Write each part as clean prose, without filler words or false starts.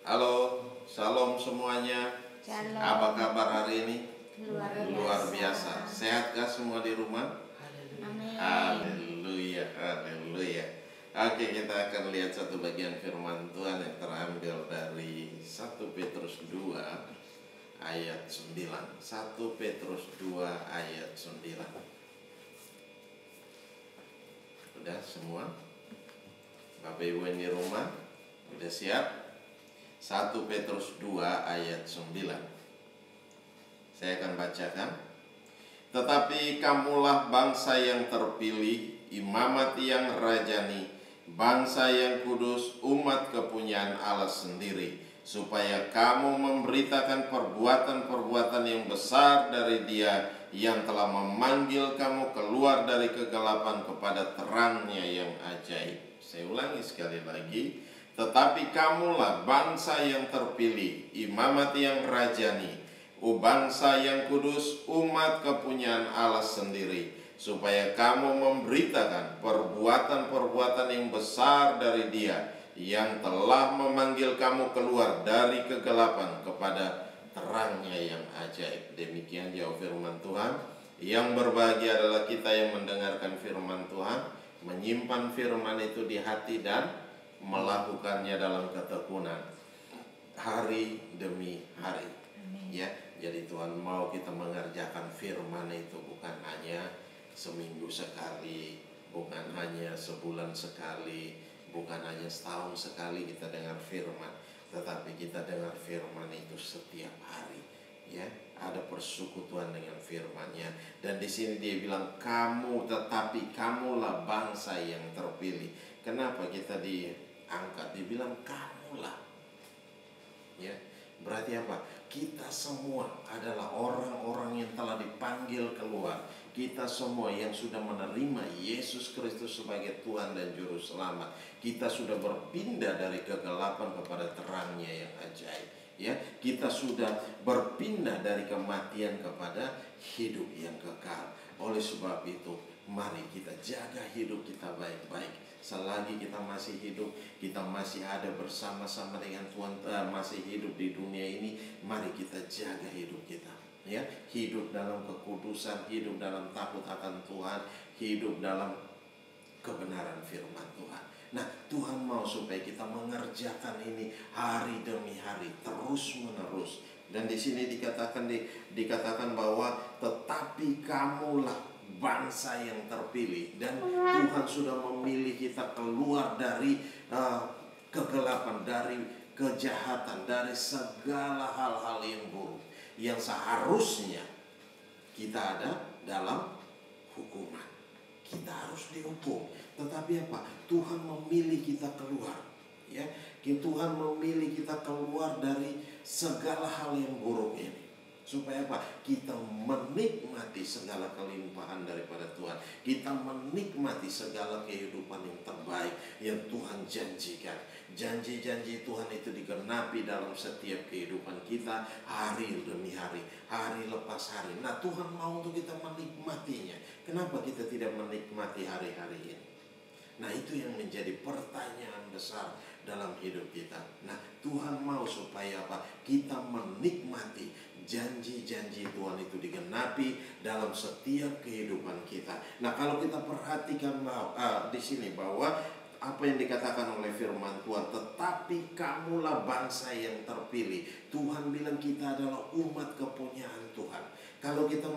Halo, shalom semuanya. Shalom. Apa kabar hari ini? Luar biasa. Sehatkah semua di rumah? Amin. Haleluya, haleluya. Oke, kita akan lihat satu bagian firman Tuhan yang terambil dari 1 Petrus 2 ayat 9. 1 Petrus 2 ayat 9. Udah semua? Bapak Ibu yang di rumah udah siap? 1 Petrus 2 ayat 9. Saya akan bacakan. Tetapi kamulah bangsa yang terpilih, imamat yang rajani, bangsa yang kudus, umat kepunyaan Allah sendiri, supaya kamu memberitakan perbuatan-perbuatan yang besar dari Dia yang telah memanggil kamu keluar dari kegelapan kepada terangnya yang ajaib. Saya ulangi sekali lagi. Tetapi kamulah bangsa yang terpilih, imamat yang rajani, bangsa yang kudus, umat kepunyaan Allah sendiri, supaya kamu memberitakan perbuatan-perbuatan yang besar dari Dia yang telah memanggil kamu keluar dari kegelapan kepada terangnya yang ajaib. Demikian jauh firman Tuhan. Yang berbahagia adalah kita yang mendengarkan firman Tuhan, menyimpan firman itu di hati dan melakukannya dalam ketekunan hari demi hari. Ya, jadi Tuhan mau kita mengerjakan firman itu bukan hanya seminggu sekali, bukan hanya sebulan sekali, bukan hanya setahun sekali kita dengar firman, tetapi kita dengar firman itu setiap hari. Ya, ada persekutuan dengan firman-Nya. Dan di sini dia bilang kamu, tetapi kamulah bangsa yang terpilih. Kenapa kita diangkat? Dibilang kamulah. Ya, berarti apa? Kita semua adalah orang-orang yang telah dipanggil keluar. Kita semua yang sudah menerima Yesus Kristus sebagai Tuhan dan Juru Selamat. Kita sudah berpindah dari kegelapan kepada terangnya yang ajaib. Ya, kita sudah berpindah dari kematian kepada hidup yang kekal. Oleh sebab itu, mari kita jaga hidup kita baik-baik. Selagi kita masih hidup, kita masih ada bersama-sama dengan Tuhan, masih hidup di dunia ini, mari kita jaga hidup kita. Ya, hidup dalam kekudusan, hidup dalam takut akan Tuhan, hidup dalam kebenaran firman Tuhan. Nah, Tuhan mau supaya kita mengerjakan ini hari demi hari, terus menerus. Dan di sini dikatakan bahwa tetapi kamulah bangsa yang terpilih, dan Tuhan sudah memilih kita keluar dari kegelapan, dari kejahatan, dari segala hal-hal yang buruk yang seharusnya kita ada dalam hukuman. Kita harus dihukum. Tetapi apa? Tuhan memilih kita keluar. Ya, Tuhan memilih kita keluar dari segala hal yang buruk ini. Supaya apa? Kita menikmati segala kelimpahan daripada Tuhan. Kita menikmati segala kehidupan yang terbaik yang Tuhan janjikan. Janji-janji Tuhan itu digenapi dalam setiap kehidupan kita hari demi hari, hari lepas hari. Nah, Tuhan mau untuk kita menikmatinya. Kenapa kita tidak menikmati hari-hari ini? Nah, itu yang menjadi pertanyaan besar dalam hidup kita. Nah, Tuhan mau supaya apa? Kita menikmati janji-janji Tuhan itu digenapi dalam setiap kehidupan kita. Nah, kalau kita perhatikan di sini bahwa apa yang dikatakan oleh firman Tuhan, tetapi kamulah bangsa yang terpilih. Tuhan bilang kita adalah umat kepunyaan Tuhan. Kalau kita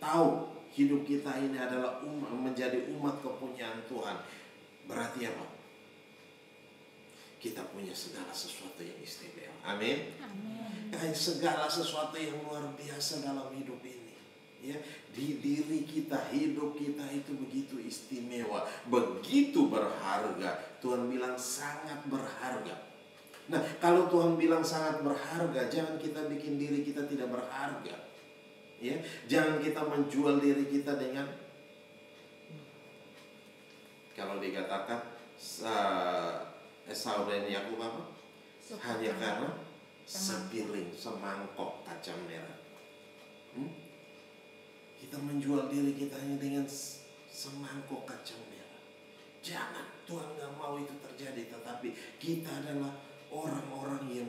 tahu hidup kita ini adalah menjadi umat kepunyaan Tuhan, berarti apa? Kita punya segala sesuatu yang istimewa. Amin. Segala sesuatu yang luar biasa dalam hidup ini. Ya, di diri kita, hidup kita itu begitu istimewa, begitu berharga. Tuhan bilang sangat berharga. Nah, kalau Tuhan bilang sangat berharga, jangan kita bikin diri kita tidak berharga. Ya, jangan kita menjual diri kita dengan, kalau dikatakan Esau dan Yakub apa? Hanya karena sepiring, semangkok kacang merah. Kita menjual diri kita hanya dengan semangkok kacang merah. Jangan, Tuhan gak mau itu terjadi. Tetapi kita adalah orang-orang yang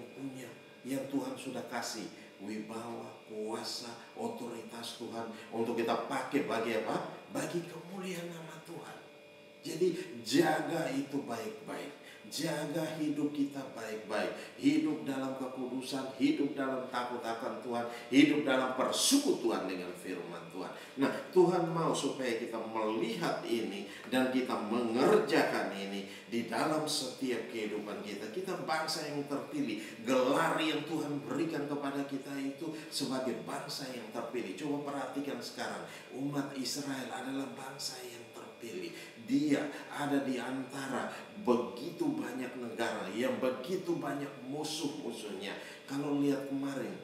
sudah kasih wibawa, kuasa, otoritas Tuhan untuk kita pakai bagi apa? Bagi kemuliaan nama Tuhan. Jadi jaga itu baik-baik. Jaga hidup kita baik-baik. Hidup dalam kekudusan, hidup dalam takut akan Tuhan, hidup dalam persekutuan dengan firman Tuhan. Nah, Tuhan mau supaya kita melihat ini dan kita mengerjakan ini di dalam setiap kehidupan kita. Kita bangsa yang terpilih. Gelar yang Tuhan berikan kepada kita itu sebagai bangsa yang terpilih. Coba perhatikan sekarang, umat Israel adalah bangsa yang terpilih. Dia ada di antara begitu banyak negara yang begitu banyak musuh-musuhnya. Kalau lihat kemarin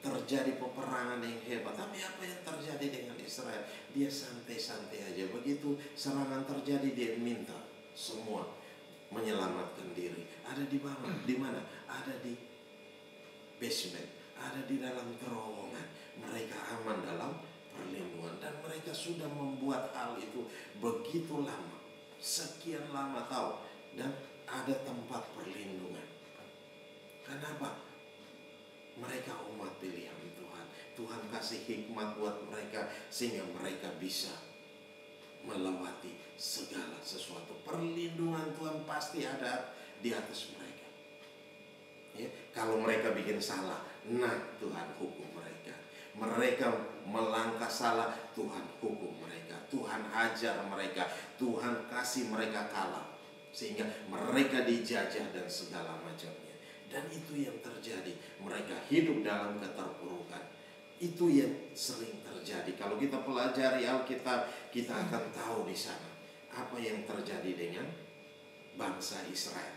terjadi peperangan yang hebat, tapi apa yang terjadi dengan Israel? Dia santai-santai aja. Begitu serangan terjadi, dia minta semua menyelamatkan diri. Ada di mana? Di mana? Ada di basement, ada di dalam terowongan. Mereka aman dalam perlindungan, dan mereka sudah membuat hal itu begitu lama, sekian lama tahu, dan ada tempat perlindungan. Kenapa? Mereka umat pilihan Tuhan. Tuhan kasih hikmat buat mereka sehingga mereka bisa melewati segala sesuatu. Perlindungan Tuhan pasti ada di atas mereka. Ya, kalau mereka bikin salah, nah Tuhan hukum mereka. Mereka melangkah salah, Tuhan hukum mereka. Tuhan ajar mereka. Tuhan kasih mereka kalah, sehingga mereka dijajah dan segala macamnya. Dan itu yang terjadi. Mereka hidup dalam keterpurukan. Itu yang sering terjadi. Kalau kita pelajari Alkitab, kita akan tahu di sana apa yang terjadi dengan bangsa Israel.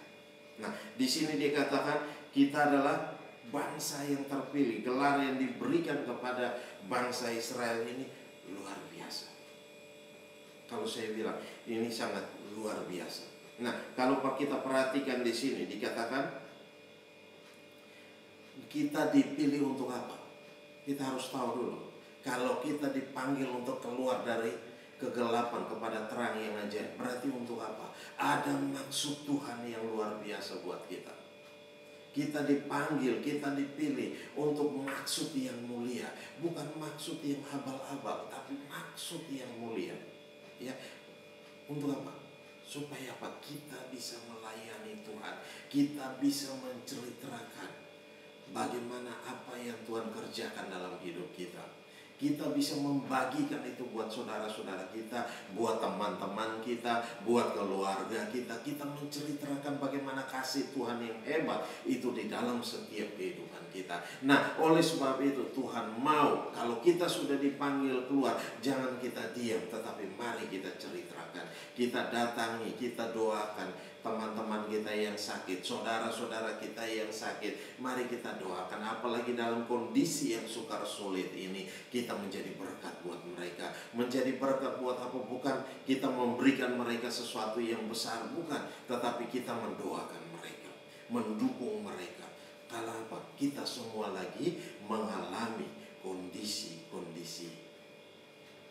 Nah, di sini dikatakan kita adalah bangsa yang terpilih. Gelar yang diberikan kepada bangsa Israel ini luar biasa. Kalau saya bilang ini sangat luar biasa. Nah, kalau kita perhatikan di sini dikatakan kita dipilih untuk apa? Kita harus tahu dulu. Kalau kita dipanggil untuk keluar dari kegelapan kepada terang yang ajaib, berarti untuk apa? Ada maksud Tuhan yang luar biasa buat kita. Kita dipanggil, kita dipilih untuk maksud yang mulia. Bukan maksud yang abal-abal, tapi maksud yang mulia. Ya, untuk apa? Supaya apa? Kita bisa melayani Tuhan. Kita bisa menceritakan bagaimana apa yang Tuhan kerjakan dalam hidup kita. Kita bisa membagikan itu buat saudara-saudara kita, buat teman-teman kita, buat keluarga kita. Kita menceritakan bagaimana kasih Tuhan yang hebat itu di dalam setiap kehidupan kita. Nah, oleh sebab itu Tuhan mau kalau kita sudah dipanggil keluar, jangan kita diam, tetapi mari kita ceritakan. Kita datangi, kita doakan teman-teman kita yang sakit, saudara-saudara kita yang sakit. Mari kita doakan, apalagi dalam kondisi yang sukar sulit ini. Kita menjadi berkat buat mereka. Menjadi berkat buat apa? Bukan kita memberikan mereka sesuatu yang besar, bukan. Tetapi kita mendoakan mereka, mendukung mereka. Kalau apa? Kita semua lagi mengalami kondisi-kondisi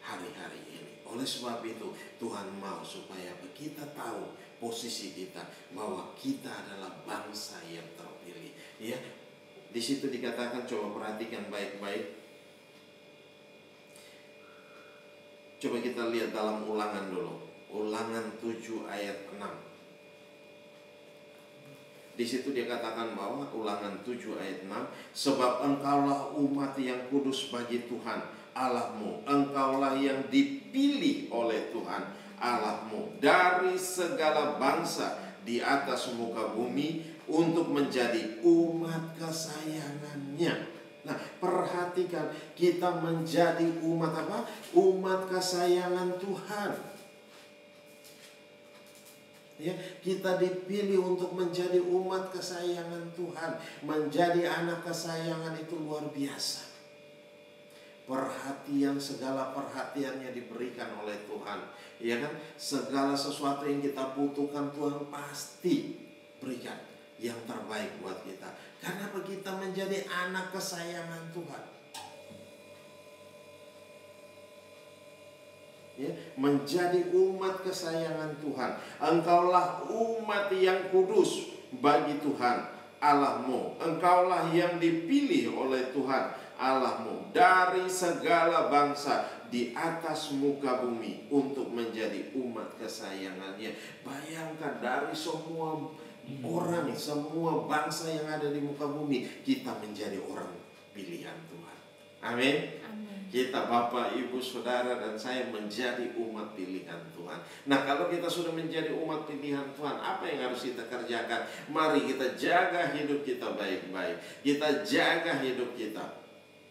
hari-hari ini. Oleh sebab itu Tuhan mau supaya kita tahu posisi kita, bahwa kita adalah bangsa yang terpilih. Ya, di situ dikatakan, coba perhatikan baik-baik. Coba kita lihat dalam Ulangan dulu. Ulangan 7 ayat 6. Di situ dia katakan bahwa Ulangan 7 ayat 6, sebab engkaulah umat yang kudus bagi Tuhan Allahmu, engkaulah yang dipilih oleh Tuhan Allahmu dari segala bangsa di atas muka bumi untuk menjadi umat kesayangannya. Nah, perhatikan, kita menjadi umat apa? Umat kesayangan Tuhan. Ya, kita dipilih untuk menjadi umat kesayangan Tuhan. Menjadi anak kesayangan itu luar biasa. Perhatian, segala perhatiannya diberikan oleh Tuhan. Ya kan? Segala sesuatu yang kita butuhkan Tuhan pasti berikan yang terbaik buat kita. Karena kita menjadi anak kesayangan Tuhan. Ya, menjadi umat kesayangan Tuhan. Engkaulah umat yang kudus bagi Tuhan Allahmu. Engkaulah yang dipilih oleh Tuhan Allahmu dari segala bangsa di atas muka bumi untuk menjadi umat kesayangannya. Bayangkan, dari semua orang, semua bangsa yang ada di muka bumi, kita menjadi orang pilihan Tuhan. Amin. Kita, Bapak, Ibu, Saudara, dan saya menjadi umat pilihan Tuhan. Nah, kalau kita sudah menjadi umat pilihan Tuhan, apa yang harus kita kerjakan? Mari kita jaga hidup kita baik-baik. Kita jaga hidup kita,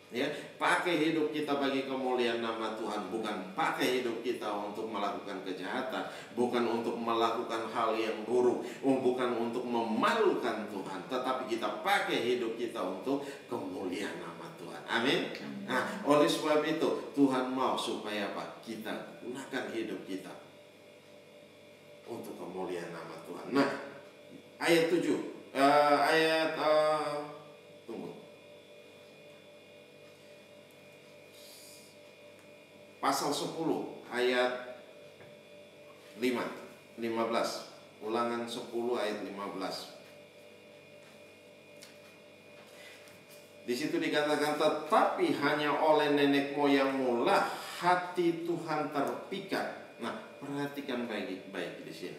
ya, pakai hidup kita bagi kemuliaan nama Tuhan. Bukan pakai hidup kita untuk melakukan kejahatan, bukan untuk melakukan hal yang buruk, bukan untuk memalukan Tuhan, tetapi kita pakai hidup kita untuk kemuliaan nama Tuhan. Amin. Nah, oleh sebab itu Tuhan mau supaya apa? Kita gunakan hidup kita untuk kemuliaan nama Tuhan. Nah, ayat 7, pasal 10 ayat 15. Ulangan 10 ayat 15. Di situ dikatakan, tetapi hanya oleh nenek moyangmu lah hati Tuhan terpikat. Nah, perhatikan baik-baik di sini.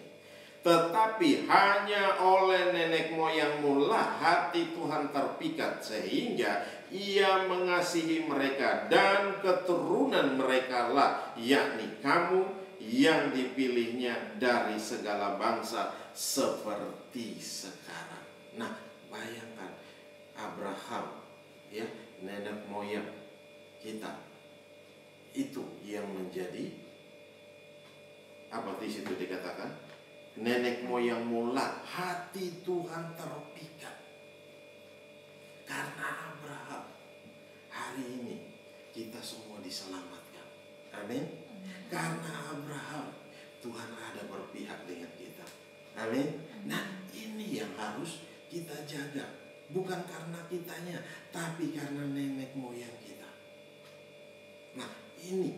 Tetapi hanya oleh nenek moyangmu lah hati Tuhan terpikat, sehingga Ia mengasihi mereka dan keturunan mereka lah, yakni kamu yang dipilihnya dari segala bangsa seperti sekarang. Nah, bayangkan Abraham, ya, nenek moyang kita, itu yang menjadi apa? Di situ dikatakan, nenek moyangmu lah hati Tuhan terpikat. Karena Abraham, hari ini kita semua diselamatkan. Amin. Karena Abraham, Tuhan ada berpihak dengan kita. Amin. Nah, ini yang harus kita jaga. Bukan karena kitanya, tapi karena nenek moyang kita. Nah, ini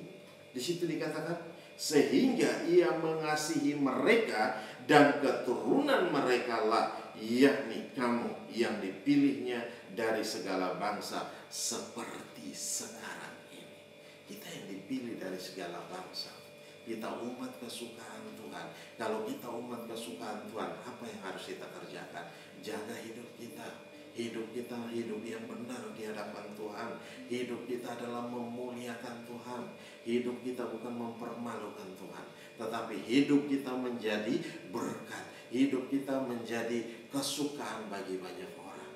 di situ dikatakan, sehingga Ia mengasihi mereka dan keturunan mereka lah, yakni kamu yang dipilihnya dari segala bangsa seperti sekarang ini. Kita yang dipilih dari segala bangsa. Kita umat kesukaan Tuhan. Kalau kita umat kesukaan Tuhan, apa yang harus kita kerjakan? Jaga hidup kita. Hidup kita hidup yang benar di hadapan Tuhan. Hidup kita adalah memuliakan Tuhan. Hidup kita bukan mempermalukan Tuhan, tetapi hidup kita menjadi berkat. Hidup kita menjadi kesukaan bagi banyak orang.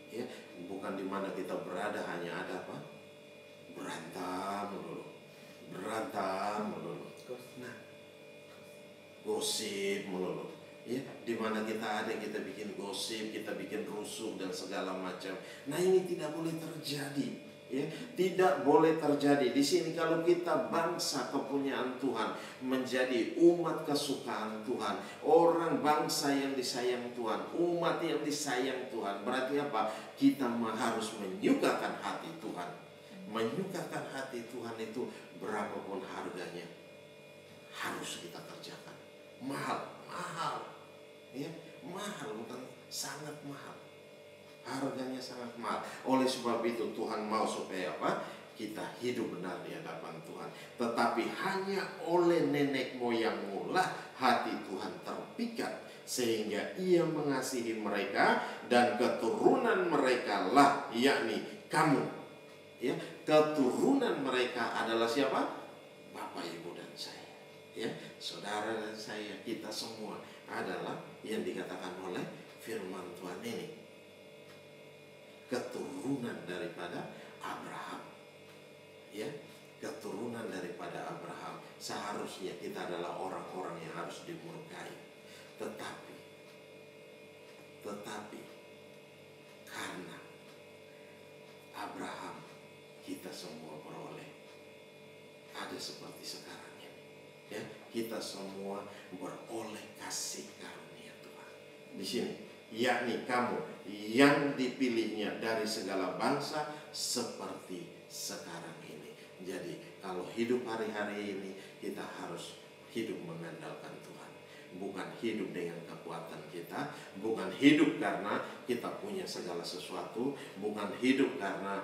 Ya, bukan di mana kita berada hanya ada apa? Berantem melulu. Nah, gosip melulu. Ya, di mana kita ada, kita bikin gosip, kita bikin rusuh dan segala macam. Nah, ini tidak boleh terjadi. Ya, tidak boleh terjadi. Di sini kalau kita bangsa kepunyaan Tuhan, menjadi umat kesukaan Tuhan, orang bangsa yang disayang Tuhan, umat yang disayang Tuhan, berarti apa? Kita harus menyukakan hati Tuhan. Menyukakan hati Tuhan itu berapapun harganya harus kita kerjakan. Mahal, ya, mahal, bukan sangat mahal. Harganya sangat mahal. Oleh sebab itu Tuhan mau supaya apa? Kita hidup benar di hadapan Tuhan. Tetapi hanya oleh nenek moyangmu lah hati Tuhan terpikat, sehingga Ia mengasihi mereka dan keturunan mereka lah, yakni kamu. Ya, keturunan mereka adalah siapa? Bapak, Ibu, dan saya. Ya, saudara dan saya, kita semua adalah yang dikatakan oleh firman Tuhan ini, keturunan daripada Abraham. Ya, keturunan daripada Abraham. Seharusnya kita adalah orang-orang yang harus dimurkai. Tetapi karena Abraham, kita semua beroleh ada seperti sekarang ini. Ya, kita semua beroleh kasih karunia Tuhan. Di sini, yakni kamu yang dipilihnya dari segala bangsa seperti sekarang ini. Jadi kalau hidup hari-hari ini, kita harus hidup mengandalkan Tuhan. bukan hidup dengan kekuatan kita, bukan hidup karena kita punya segala sesuatu, bukan hidup karena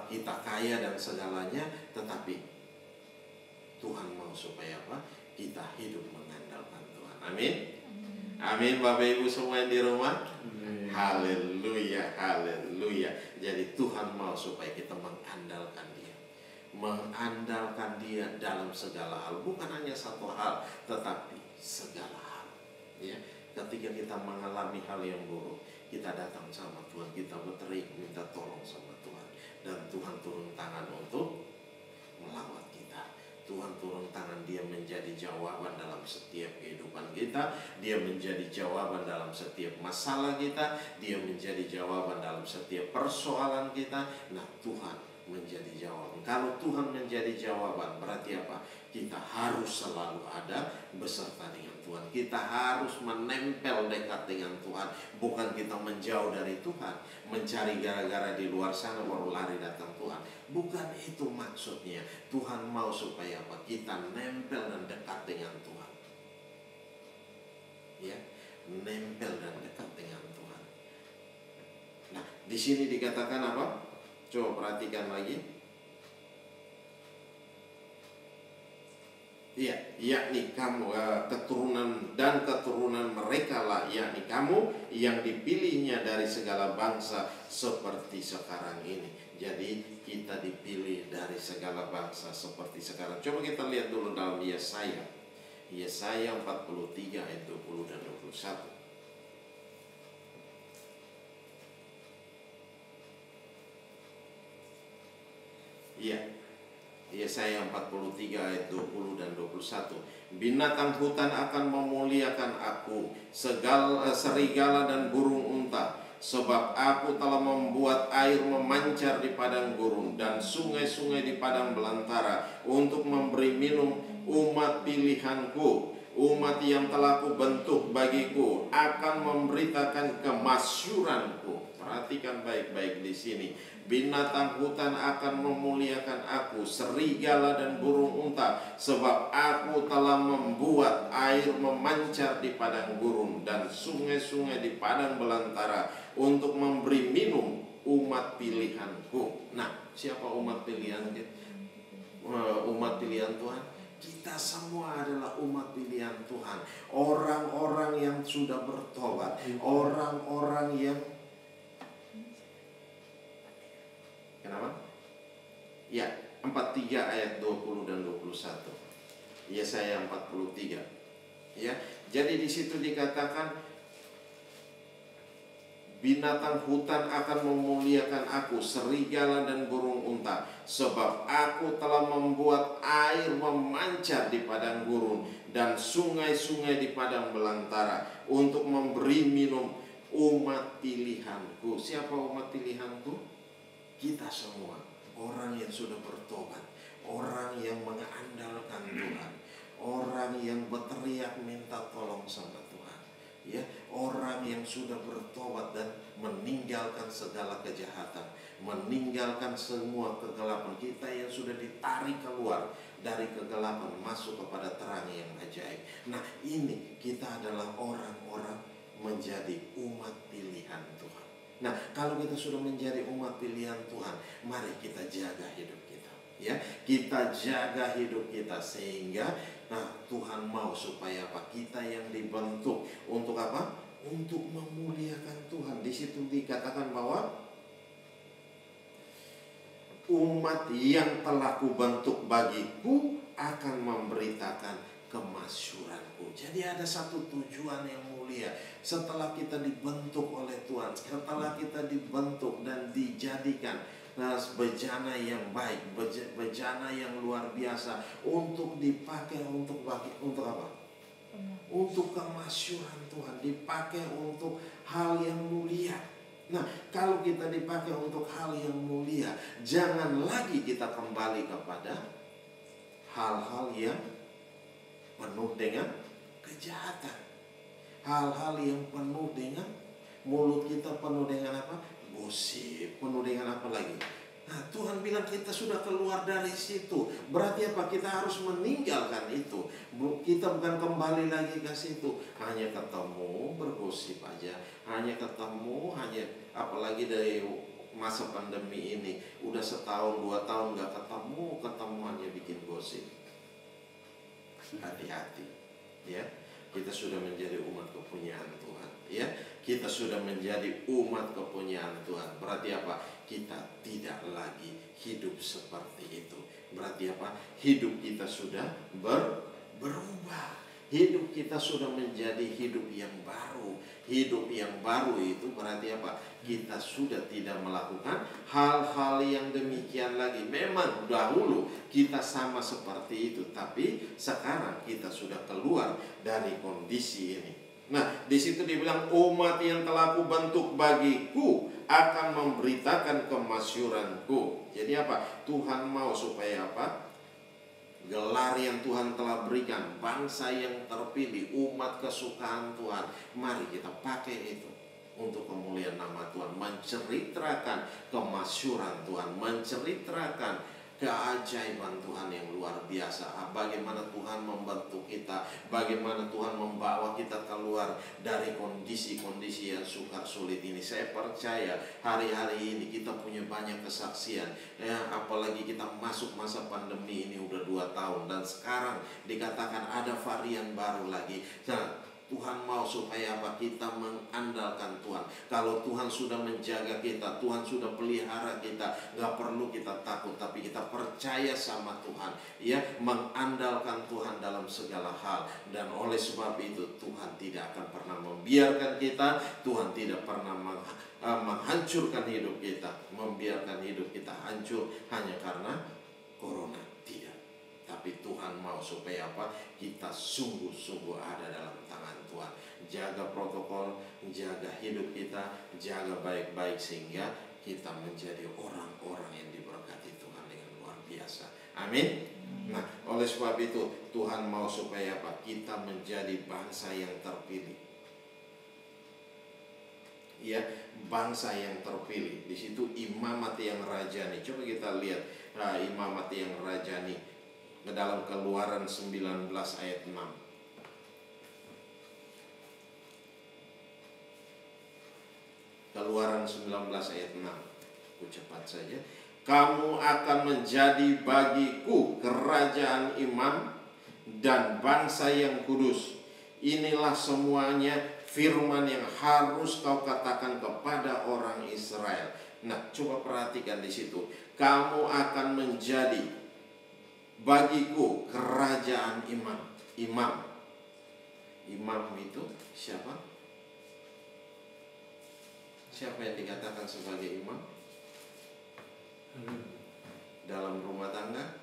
kita kaya dan segalanya, tetapi Tuhan mau supaya apa? Kita hidup mengandalkan Tuhan. Amin. Amin Bapak Ibu semua yang di rumah. Haleluya, haleluya. Jadi Tuhan mau supaya kita mengandalkan Dia. Mengandalkan Dia dalam segala hal, bukan hanya satu hal, tetapi segala hal. Ya, ketika kita mengalami hal yang buruk, kita datang sama Tuhan, kita berteriak minta tolong sama Tuhan, dan Tuhan turun tangan untuk melawat kita. Tuhan turun tangan, Dia menjadi jawaban dalam setiap kehidupan kita. Dia menjadi jawaban dalam setiap masalah kita. Dia menjadi jawaban dalam setiap persoalan kita. Nah, Tuhan menjadi jawaban. Kalau Tuhan menjadi jawaban, berarti apa? Kita harus selalu ada beserta dengan Tuhan. Kita harus menempel dekat dengan Tuhan. Bukan kita menjauh dari Tuhan, mencari gara-gara di luar sana baru lari datang Tuhan. Bukan itu maksudnya. Tuhan mau supaya apa? Kita nempel dan dekat dengan Tuhan. Ya, nempel dan dekat dengan Tuhan. Nah, di sini dikatakan apa? Coba perhatikan lagi. Ya, yakni kamu, keturunan dan keturunan mereka lah, yakni kamu yang dipilihnya dari segala bangsa seperti sekarang ini. Jadi kita dipilih dari segala bangsa seperti sekarang. Coba kita lihat dulu dalam Yesaya 43 ayat 20 dan 21. Iya, Yesaya 43 ayat 20 dan 21. Binatang hutan akan memuliakan aku, serigala dan burung unta, sebab aku telah membuat air memancar di padang gurun dan sungai-sungai di padang belantara, untuk memberi minum umat pilihanku, umat yang telah kubentuk bagiku, akan memberitakan kemasyuranku. Perhatikan baik-baik di sini. Binatang hutan akan memuliakan aku, serigala dan burung unta, sebab aku telah membuat air memancar di padang gurun dan sungai-sungai di padang belantara, untuk memberi minum umat pilihanku. Nah, siapa umat pilihan kita? Umat pilihan Tuhan. Kita semua adalah umat pilihan Tuhan. Orang-orang yang sudah bertobat, orang-orang yang kenapa? Ya, 43 ayat 20 dan 21. Yesaya 43. Ya, jadi di situ dikatakan binatang hutan akan memuliakan aku, serigala dan burung unta, sebab aku telah membuat air memancar di padang gurun dan sungai-sungai di padang belantara, untuk memberi minum umat pilihanku. Siapa umat pilihanku? Kita semua, orang yang sudah bertobat, orang yang mengandalkan Tuhan, orang yang berteriak minta tolong sama Tuhan, ya, orang yang sudah bertobat dan meninggalkan segala kejahatan, meninggalkan semua kegelapan. Kita yang sudah ditarik keluar dari kegelapan masuk kepada terang yang ajaib. Nah, ini kita adalah orang-orang menjadi umat pilihan Tuhan. Nah, kalau kita sudah menjadi umat pilihan Tuhan, mari kita jaga hidup kita. Ya, kita jaga hidup kita sehingga Tuhan mau supaya apa? Kita yang dibentuk untuk apa? Untuk memuliakan Tuhan. Di situ dikatakan bahwa umat yang telah kubentuk bagiku akan memberitakan kemasyuranku. Jadi ada satu tujuan yang mulia. Setelah kita dibentuk oleh Tuhan, setelah kita dibentuk dan dijadikan bejana yang baik, bejana yang luar biasa, untuk dipakai untuk apa? Untuk kemasyuran Tuhan, dipakai untuk hal yang mulia. Nah, kalau kita dipakai untuk hal yang mulia, jangan lagi kita kembali kepada hal-hal yang penuh dengan kejahatan, hal-hal yang penuh dengan mulut kita penuh dengan apa? Gosip, penuh dengan apa lagi? Nah, Tuhan bilang kita sudah keluar dari situ. Berarti apa? Kita harus meninggalkan itu. Kita bukan kembali lagi ke situ. Hanya ketemu, bergosip aja. Hanya ketemu, apalagi dari masa pandemi ini. Udah setahun, 2 tahun gak ketemu, ketemuannya bikin gosip. Hati-hati. Ya, kita sudah menjadi umat kepunyaan Tuhan. Ya, kita sudah menjadi umat kepunyaan Tuhan. Berarti apa? Kita tidak lagi hidup seperti itu. Berarti apa? Hidup kita sudah berubah. Hidup kita sudah menjadi hidup yang baru. Hidup yang baru itu berarti apa? Kita sudah tidak melakukan hal-hal yang demikian lagi. Memang dahulu kita sama seperti itu, tapi sekarang kita sudah keluar dari kondisi ini. Nah, di situ dibilang umat yang telah kubentuk bagiku akan memberitakan kemasyuranku. Jadi apa? Tuhan mau supaya apa? Gelar yang Tuhan telah berikan, bangsa yang terpilih, umat kesukaan Tuhan. Mari kita pakai itu untuk kemuliaan nama Tuhan, menceritakan kemasyuran Tuhan, menceritakan keajaiban Tuhan yang luar biasa. Bagaimana Tuhan membantu kita, bagaimana Tuhan membawa kita keluar dari kondisi-kondisi yang sukar sulit ini. Saya percaya hari-hari ini kita punya banyak kesaksian. Ya, apalagi kita masuk masa pandemi ini udah 2 tahun dan sekarang dikatakan ada varian baru lagi. Nah, Tuhan mau supaya apa? Kita mengandalkan Tuhan. Kalau Tuhan sudah menjaga kita, Tuhan sudah pelihara kita, gak perlu kita takut, tapi kita percaya sama Tuhan. Ya, mengandalkan Tuhan dalam segala hal. Dan oleh sebab itu Tuhan tidak akan pernah membiarkan kita. Tuhan tidak pernah menghancurkan hidup kita, membiarkan hidup kita hancur hanya karena corona. Tidak. Tapi Tuhan mau supaya apa? Kita sungguh-sungguh ada dalam tangan Tuhan. Jaga protokol, jaga hidup kita, jaga baik-baik sehingga kita menjadi orang-orang yang diberkati Tuhan dengan luar biasa. Amin. Nah, oleh sebab itu Tuhan mau supaya apa? Kita menjadi bangsa yang terpilih. Ya, bangsa yang terpilih. Di situ imamat yang rajani. Coba kita lihat imamat yang rajani ke dalam Keluaran 19 ayat 6. Keluaran 19 ayat 6. Aku cepat saja. Kamu akan menjadi bagiku kerajaan imam dan bangsa yang kudus. Inilah semuanya firman yang harus kau katakan kepada orang Israel. Nah, coba perhatikan di situ. Kamu akan menjadi bagiku kerajaan imam. Imam itu siapa? Siapa yang dikatakan sebagai imam? Dalam rumah tangga?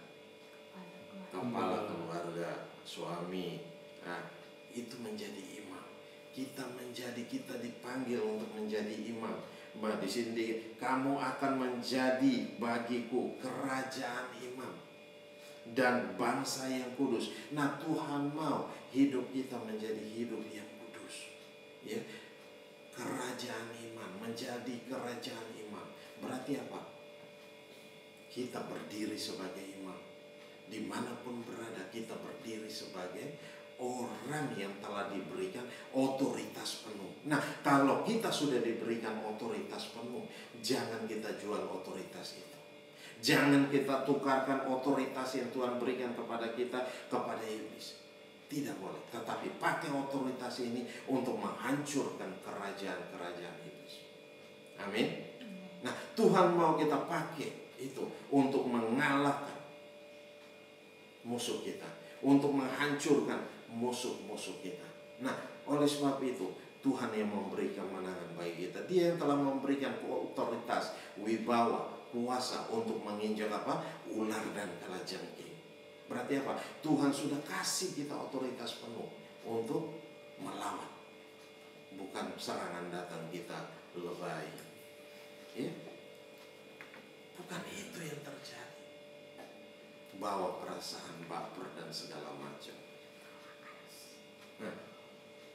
Kepala keluarga, suami. Nah, itu menjadi imam. Kita dipanggil untuk menjadi imam. Nah, di sini kamu akan menjadi bagiku kerajaan imam dan bangsa yang kudus. Nah, Tuhan mau hidup kita menjadi hidup yang kudus. Ya, kerajaan imam, menjadi kerajaan imam. Berarti apa? Kita berdiri sebagai imam. Dimanapun berada, kita berdiri sebagai orang yang telah diberikan otoritas penuh. Nah, kalau kita sudah diberikan otoritas penuh, jangan kita jual otoritas itu. Jangan kita tukarkan otoritas yang Tuhan berikan kepada kita kepada iblis. Tidak boleh. Tetapi pakai otoritas ini untuk menghancurkan kerajaan-kerajaan iblis. Amin. Nah, Tuhan mau kita pakai itu untuk mengalahkan musuh kita, untuk menghancurkan musuh-musuh kita. Nah, oleh sebab itu Tuhan yang memberi kemenangan bagi kita. Dia yang telah memberikan otoritas, wibawa, kuasa untuk menginjak apa? Ular dan kalajengking. Berarti apa? Tuhan sudah kasih kita otoritas penuh untuk melawan. Bukan serangan datang kita lebay. Ya? Bukan itu yang terjadi. Bawa perasaan baper dan segala macam. Nah,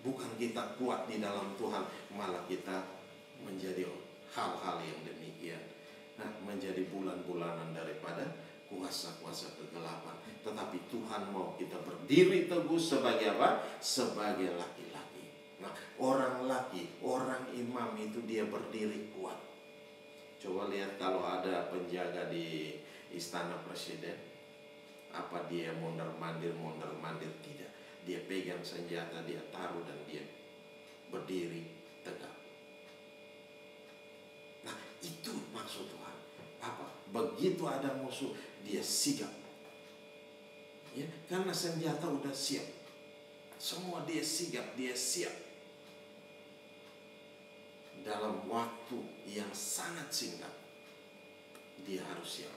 bukan kita kuat di dalam Tuhan, malah kita menjadi hal-hal yang demikian. Nah, menjadi bulan-bulanan daripada kuasa-kuasa kegelapan. Tetapi Tuhan mau kita berdiri teguh sebagai apa? Sebagai laki-laki. Nah, orang laki, orang imam itu dia berdiri kuat. Coba lihat kalau ada penjaga di istana presiden, apa dia mondar-mandir tidak. Dia pegang senjata, dia taruh dan dia berdiri tegak. Nah, itu maksud Tuhan. Apa? Begitu ada musuh, dia sigap. Ya, karena senjata udah siap. Semua dia sigap, dia siap. Dalam waktu yang sangat singkat, dia harus siap.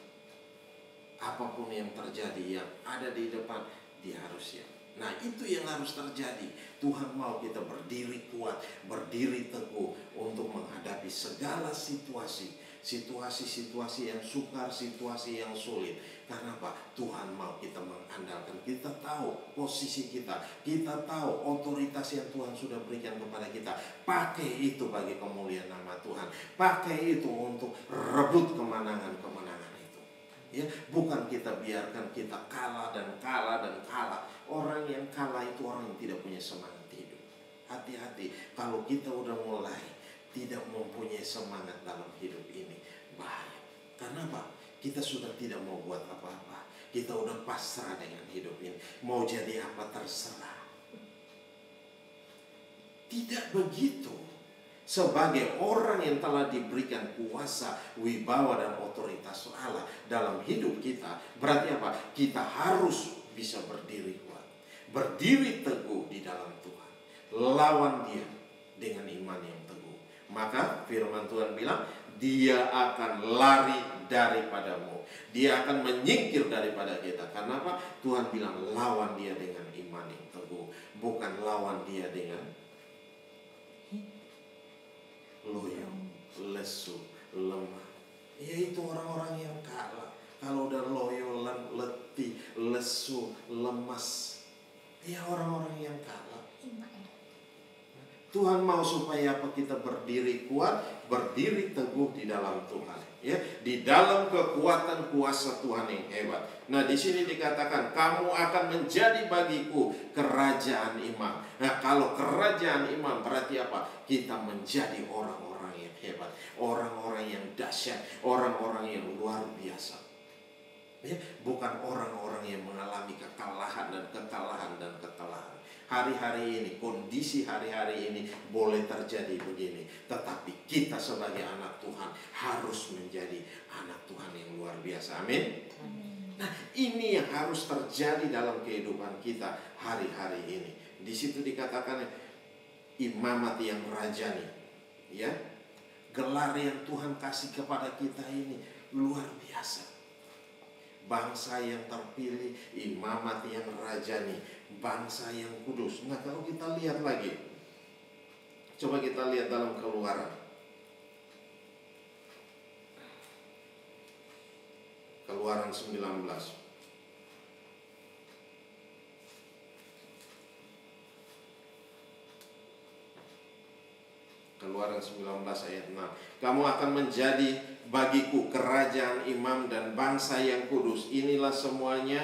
Apapun yang terjadi, yang ada di depan, dia harus siap. Nah, itu yang harus terjadi. Tuhan mau kita berdiri kuat, berdiri teguh untuk menghadapi segala situasi. Situasi-situasi yang sukar, situasi yang sulit. Karena apa? Tuhan mau kita mengandalkan. Kita tahu posisi kita. Kita tahu otoritas yang Tuhan sudah berikan kepada kita. Pakai itu bagi kemuliaan nama Tuhan. Pakai itu untuk rebut kemenangan-kemenangan itu. Ya, bukan kita biarkan kita kalah dan kalah dan kalah. Orang yang kalah itu orang yang tidak punya semangat hidup. Hati-hati kalau kita udah mulai tidak mempunyai semangat dalam hidup ini, bahaya. Karena apa? Kita sudah tidak mau buat apa-apa. Kita udah pasrah dengan hidup ini. Mau jadi apa terserah. Tidak begitu. Sebagai orang yang telah diberikan kuasa, wibawa dan otoritas Allah dalam hidup kita, berarti apa? Kita harus bisa berdiri kuat, berdiri teguh di dalam Tuhan, lawan dia dengan iman yang teguh. Maka firman Tuhan bilang, dia akan lari daripadamu, dia akan menyingkir daripada kita. Karena apa? Tuhan bilang lawan dia dengan iman yang teguh, bukan lawan dia dengan loyo, lesu, lemah. Yaitu orang-orang yang kalah. Kalau udah loyo, letih, lesu, lemas, ya orang-orang yang kalah. Tuhan mau supaya apa? Kita berdiri kuat, berdiri teguh di dalam Tuhan, ya, di dalam kekuatan kuasa Tuhan yang hebat. Nah, di sini dikatakan kamu akan menjadi bagiku kerajaan imam. Nah, kalau kerajaan imam berarti apa? Kita menjadi orang-orang yang hebat, orang-orang yang dahsyat, orang-orang yang luar biasa. Ya, bukan orang-orang yang mengalami kekalahan dan kekalahan dan kekalahan. Hari-hari ini, kondisi hari-hari ini boleh terjadi begini. Tetapi kita sebagai anak Tuhan harus menjadi anak Tuhan yang luar biasa. Amin. Nah, ini yang harus terjadi dalam kehidupan kita hari-hari ini. Di situ dikatakan imamat yang rajani. Ya, gelar yang Tuhan kasih kepada kita ini luar biasa. Bangsa yang terpilih, imamat yang rajani, bangsa yang kudus. Nah, kalau kita lihat lagi, coba kita lihat dalam Keluaran. Keluaran 19. Keluaran 19 ayat 6. Kamu akan menjadi bagiku kerajaan imam dan bangsa yang kudus. Inilah semuanya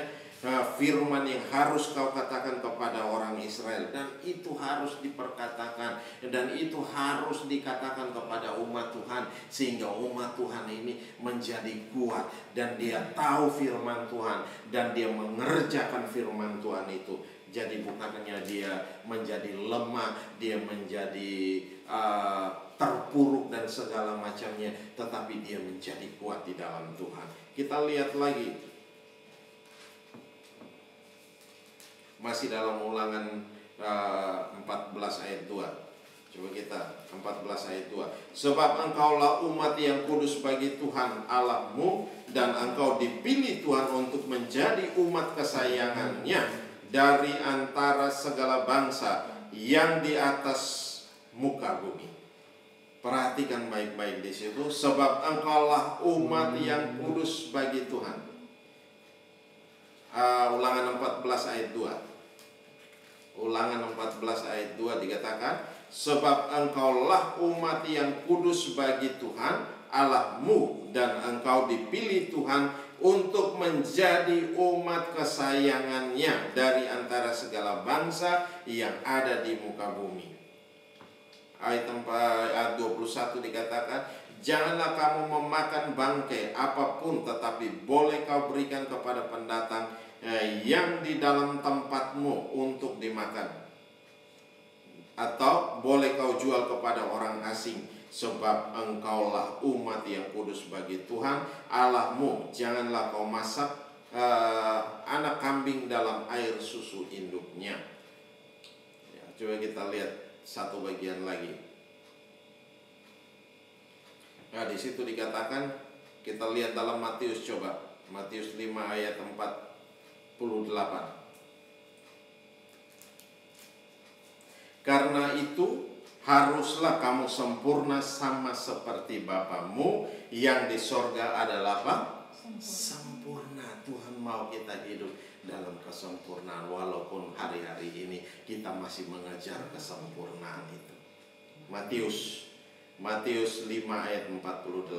firman yang harus kau katakan kepada orang Israel. Dan itu harus diperkatakan. Dan itu harus dikatakan kepada umat Tuhan. Sehingga umat Tuhan ini menjadi kuat. Dan dia tahu firman Tuhan. Dan dia mengerjakan firman Tuhan itu. Jadi bukannya dia menjadi lemah, dia menjadi terpuruk dan segala macamnya, tetapi dia menjadi kuat di dalam Tuhan. Kita lihat lagi, masih dalam Ulangan 14 ayat 2. Coba kita 14 ayat 2. Sebab engkaulah umat yang kudus bagi Tuhan Allahmu, dan engkau dipilih Tuhan untuk menjadi umat kesayangannya dari antara segala bangsa yang di atas muka bumi. Perhatikan baik-baik di situ. Sebab engkaulah umat yang kudus bagi Tuhan. Ulangan 14 ayat 2. Ulangan 14 ayat 2 dikatakan, sebab engkaulah umat yang kudus bagi Tuhan Allahmu, dan engkau dipilih Tuhan untuk menjadi umat kesayangannya dari antara segala bangsa yang ada di muka bumi. Ayat 21 dikatakan, janganlah kamu memakan bangkai apapun, tetapi boleh kau berikan kepada pendatang yang di dalam tempatmu untuk dimakan, atau boleh kau jual kepada orang asing, sebab engkaulah umat yang kudus bagi Tuhan Allahmu. Janganlah kau masak anak kambing dalam air susu induknya. Ya, coba kita lihat satu bagian lagi. Nah, di situ dikatakan, kita lihat dalam Matius, coba Matius 5 ayat 48. Karena itu haruslah kamu sempurna sama seperti Bapamu yang di sorga adalah apa? Sempurna. Tuhan mau kita hidup dalam kesempurnaan, walaupun hari-hari ini kita masih mengejar kesempurnaan itu. Matius 5 ayat 48.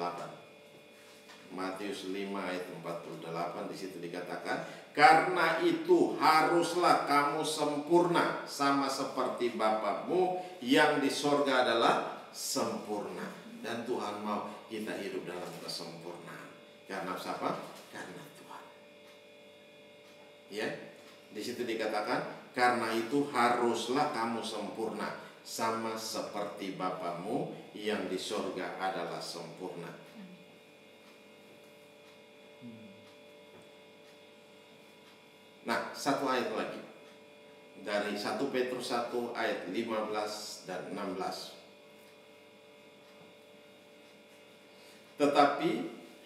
Matius 5 ayat 48, di situ dikatakan, karena itu haruslah kamu sempurna sama seperti Bapamu yang di sorga adalah sempurna. Dan Tuhan mau kita hidup dalam kesempurnaan. Karena siapa? Karena Tuhan. Ya, di situ dikatakan, karena itu haruslah kamu sempurna sama seperti Bapamu yang di sorga adalah sempurna. Nah, satu ayat lagi dari 1 Petrus 1 ayat 15 dan 16. Tetapi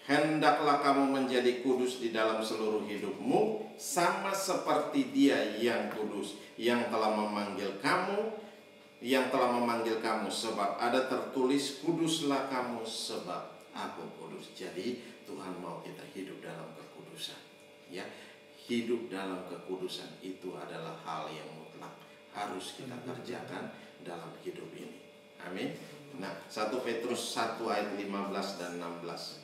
hendaklah kamu menjadi kudus di dalam seluruh hidupmu, sama seperti Dia yang kudus, yang telah memanggil kamu, sebab ada tertulis, kuduslah kamu sebab Aku kudus. Jadi Tuhan mau kita hidup dalam kekudusan. Ya, hidup dalam kekudusan itu adalah hal yang mutlak, harus kita kerjakan dalam hidup ini. Amin. Nah, 1 Petrus 1 ayat 15 dan 16.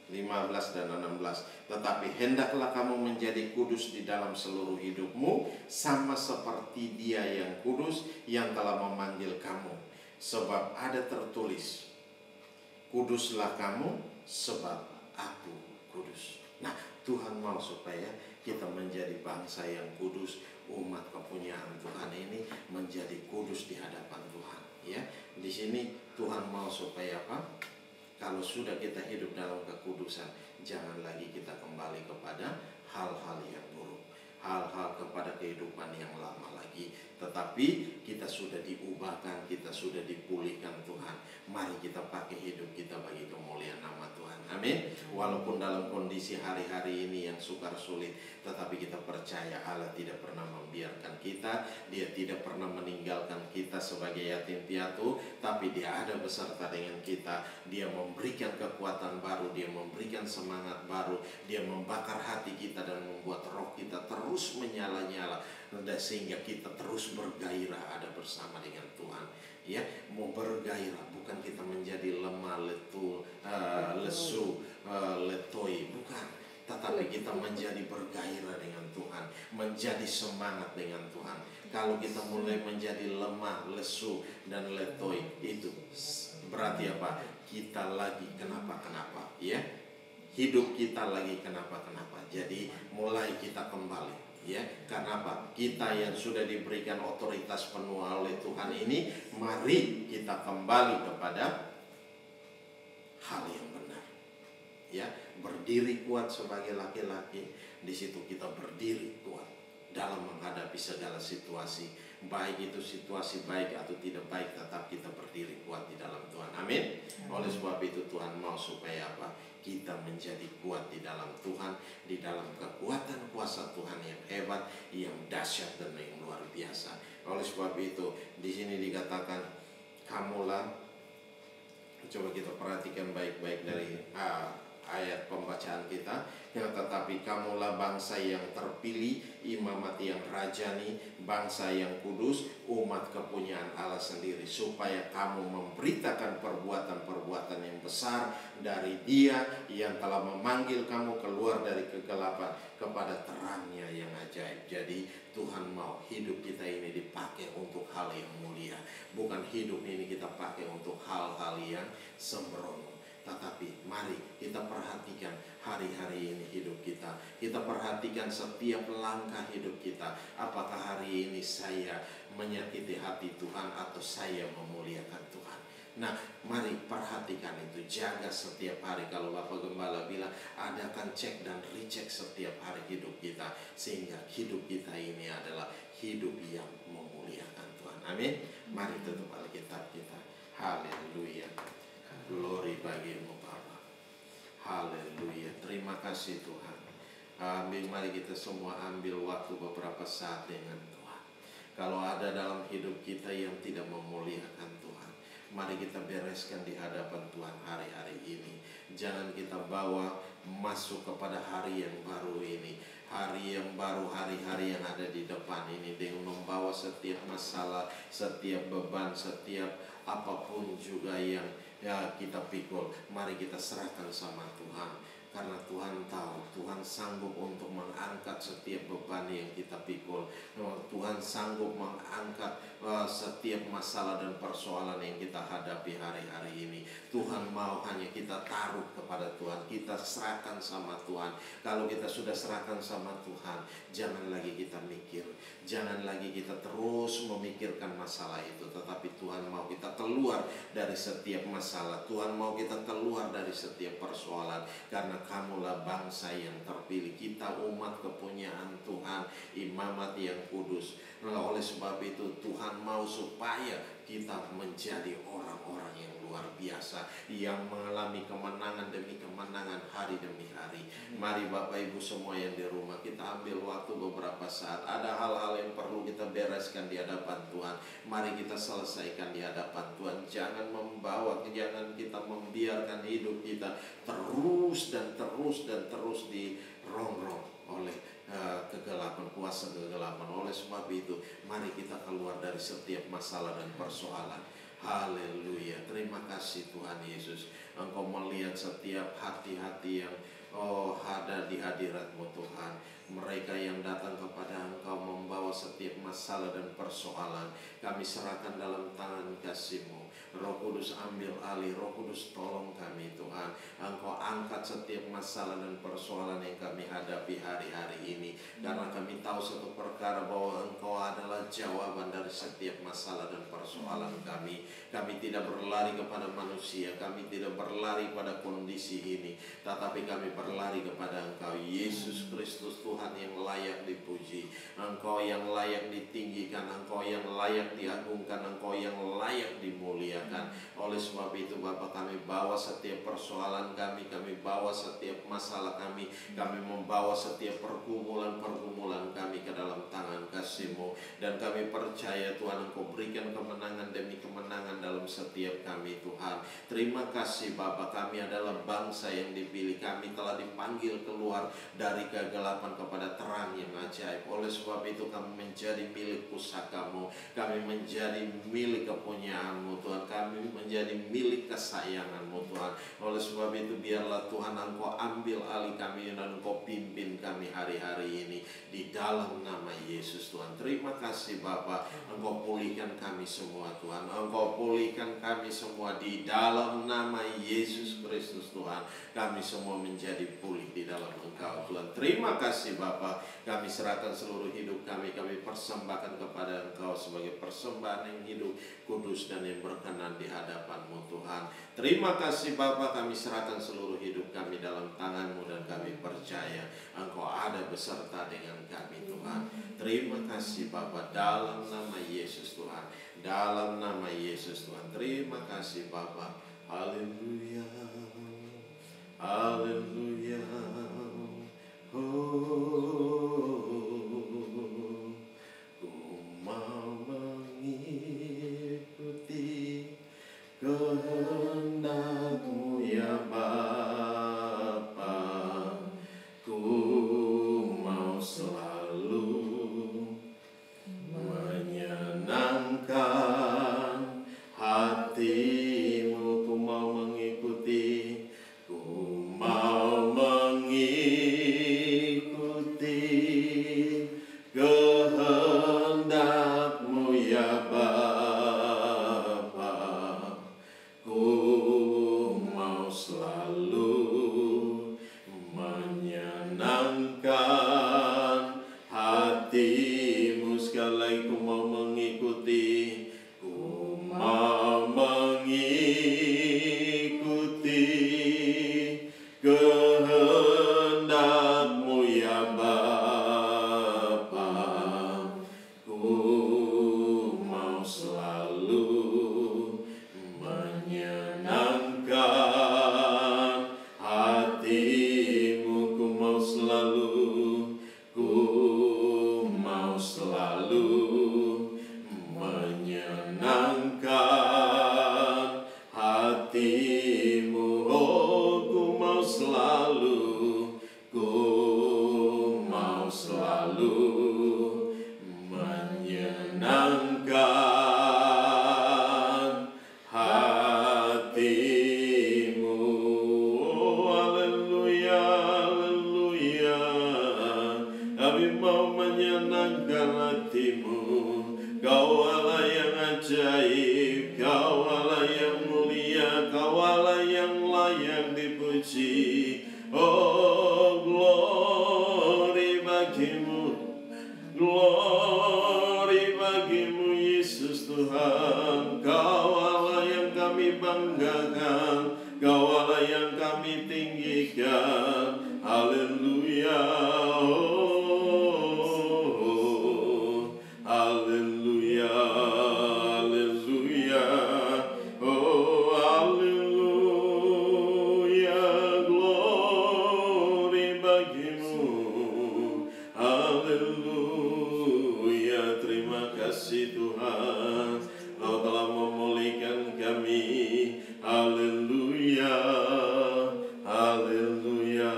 15 dan 16. Tetapi hendaklah kamu menjadi kudus di dalam seluruh hidupmu, sama seperti Dia yang kudus, yang telah memanggil kamu. Sebab ada tertulis, kuduslah kamu sebab Aku kudus. Nah, Tuhan mau supaya kita menjadi bangsa yang kudus, umat kepunyaan Tuhan ini menjadi kudus di hadapan Tuhan. Ya, di sini Tuhan mau supaya apa? Kalau sudah kita hidup dalam kekudusan, jangan lagi kita kembali kepada hal-hal yang buruk, hal-hal kepada kehidupan yang lama lagi. Tetapi kita sudah diubahkan, kita sudah dipulihkan Tuhan. Mari kita pakai hidup kita bagi kemuliaan nama Tuhan. Amin. Walaupun dalam kondisi hari-hari ini yang sukar sulit, tetapi kita percaya Allah tidak pernah membiarkan kita. Dia tidak pernah meninggalkan kita sebagai yatim piatu, tapi Dia ada beserta dengan kita. Dia memberikan kekuatan baru, Dia memberikan semangat baru, Dia membakar hati kita dan membuat roh kita terus menyala-nyala, sehingga kita terus bergairah ada bersama dengan Tuhan. Ya, mau bergairah, bukan kita menjadi lemah, lesu, letoi, bukan. Tetapi kita menjadi bergairah dengan Tuhan, menjadi semangat dengan Tuhan. Kalau kita mulai menjadi lemah, lesu, dan letoi, itu berarti apa? Kita lagi kenapa-kenapa, ya. Hidup kita lagi kenapa-kenapa. Jadi mulai kita kembali. Ya, karena apa? Kita yang sudah diberikan otoritas penuh oleh Tuhan ini, mari kita kembali kepada hal yang benar. Ya, berdiri kuat sebagai laki-laki. Di situ kita berdiri kuat dalam menghadapi segala situasi, baik itu situasi baik atau tidak baik, tetap kita berdiri kuat di dalam Tuhan. Amin. Oleh sebab itu Tuhan mau supaya apa? Kita menjadi kuat di dalam Tuhan, di dalam kekuatan kuasa Tuhan yang hebat, yang dahsyat dan yang luar biasa. Oleh sebab itu di sini dikatakan, kamulah, coba kita perhatikan baik-baik dari ayat pembacaan kita. Tetapi kamulah bangsa yang terpilih, imamat yang rajani, bangsa yang kudus, umat kepunyaan Allah sendiri, supaya kamu memberitakan perbuatan-perbuatan yang besar dari Dia yang telah memanggil kamu keluar dari kegelapan kepada terangnya yang ajaib. Jadi Tuhan mau hidup kita ini dipakai untuk hal yang mulia, bukan hidup ini kita pakai untuk hal-hal yang sembrono. Tetapi mari kita perhatikan hari-hari ini hidup kita. Kita perhatikan setiap langkah hidup kita. Apakah hari ini saya menyakiti hati Tuhan atau saya memuliakan Tuhan? Nah, mari perhatikan itu. Jaga setiap hari. Kalau Bapak Gembala bilang, adakan cek dan recheck setiap hari hidup kita, sehingga hidup kita ini adalah hidup yang memuliakan Tuhan. Amin. Mari tutup Alkitab kita. Haleluya. Glory bagimu Bapa. Haleluya. Terima kasih Tuhan. Mari kita semua ambil waktu beberapa saat dengan Tuhan. Kalau ada dalam hidup kita yang tidak memuliakan Tuhan, mari kita bereskan di hadapan Tuhan hari-hari ini. Jangan kita bawa masuk kepada hari yang baru ini. Hari yang baru, hari-hari yang ada di depan ini, dengan membawa setiap masalah, setiap beban, setiap apapun juga yang kita pikul. Mari kita serahkan sama Tuhan, karena Tuhan tahu, Tuhan sanggup untuk mengangkat setiap beban yang kita pikul. Tuhan sanggup mengangkat setiap masalah dan persoalan yang kita hadapi hari-hari ini. Tuhan mau hanya kita taruh kepada Tuhan, kita serahkan sama Tuhan. Kalau kita sudah serahkan sama Tuhan, jangan lagi kita mikir, jangan lagi kita terus memikirkan masalah itu. Tetapi Tuhan mau kita keluar dari setiap masalah. Tuhan mau kita keluar dari setiap persoalan, karena kamulah bangsa yang terpilih. Kita umat kepunyaan Tuhan, imamat yang kudus. Oleh sebab itu Tuhan mau supaya kita menjadi orang-orang yang luar biasa, yang mengalami kemenangan demi kemenangan hari demi hari. Mari Bapak Ibu semua yang di rumah, kita ambil waktu beberapa saat. Ada hal-hal yang perlu kita bereskan di hadapan Tuhan. Mari kita selesaikan di hadapan Tuhan. Jangan kita membiarkan hidup kita terus dan terus dirongrong oleh kegelapan, kuasa kegelapan. Oleh sebab itu, mari kita keluar dari setiap masalah dan persoalan. Haleluya. Terima kasih Tuhan Yesus. Engkau melihat setiap hati-hati yang ada di hadirat-Mu Tuhan. Mereka yang datang kepada Engkau membawa setiap masalah dan persoalan, kami serahkan dalam tangan kasih-Mu. Roh Kudus ambil alih, Roh Kudus tolong kami Tuhan. Engkau angkat setiap masalah dan persoalan yang kami hadapi hari-hari ini. Karena kami tahu satu perkara, bahwa Engkau adalah jawaban dari setiap masalah dan persoalan kami. Kami tidak berlari kepada manusia, kami tidak berlari pada kondisi ini, tetapi kami berlari kepada Engkau, Yesus Kristus, Tuhan yang layak dipuji. Engkau yang layak ditinggikan, Engkau yang layak diagungkan, Engkau yang layak dimuliakan. Oleh sebab itu Bapa, kami bawa setiap persoalan kami bawa setiap masalah kami membawa setiap pergumulan kami ke dalam tangan kasih-Mu. Dan kami percaya Tuhan, Engkau berikan kemenangan demi kemenangan dalam setiap kami Tuhan. Terima kasih Bapa, kami adalah bangsa yang dipilih. Kami telah dipanggil keluar dari kegelapan kepada terang yang ajaib. Oleh sebab itu kami menjadi milik pusaka-Mu, kami menjadi milik kepunyaan-Mu Tuhan, kami menjadi milik kesayangan-Mu Tuhan. Oleh sebab itu biarlah Tuhan Engkau ambil alih kami dan Engkau pimpin kami hari-hari ini di dalam nama Yesus Tuhan. Terima kasih Bapa, Engkau pulihkan kami semua Tuhan, Engkau pulihkan kami semua di dalam nama Yesus Kristus Tuhan. Kami semua menjadi pulih di dalam Engkau Tuhan. Terima kasih Bapa, kami serahkan seluruh hidup kami persembahkan kepada Engkau sebagai persembahan yang hidup, kudus dan yang berkenan di hadapan-Mu Tuhan. Terima kasih Bapa, kami serahkan seluruh hidup kami dalam tangan-Mu dan kami percaya Engkau ada beserta dengan kami Tuhan. Terima kasih Bapa, dalam nama Yesus Tuhan, dalam nama Yesus Tuhan. Terima kasih Bapa. Haleluya, haleluya. Ku mau mengikuti kehendak-Mu ya Bapa. Allah yang layak dipuji. Oh, glory bagimu, glory bagimu Yesus Tuhan. Kau Allah yang kami banggakan, Kau Allah yang kami tinggikan. Haleluya, oh, haleluya, haleluya, oh, haleluya, glory bagimu, haleluya. Terima kasih Tuhan, Kau telah memulihkan kami. Haleluya, haleluya,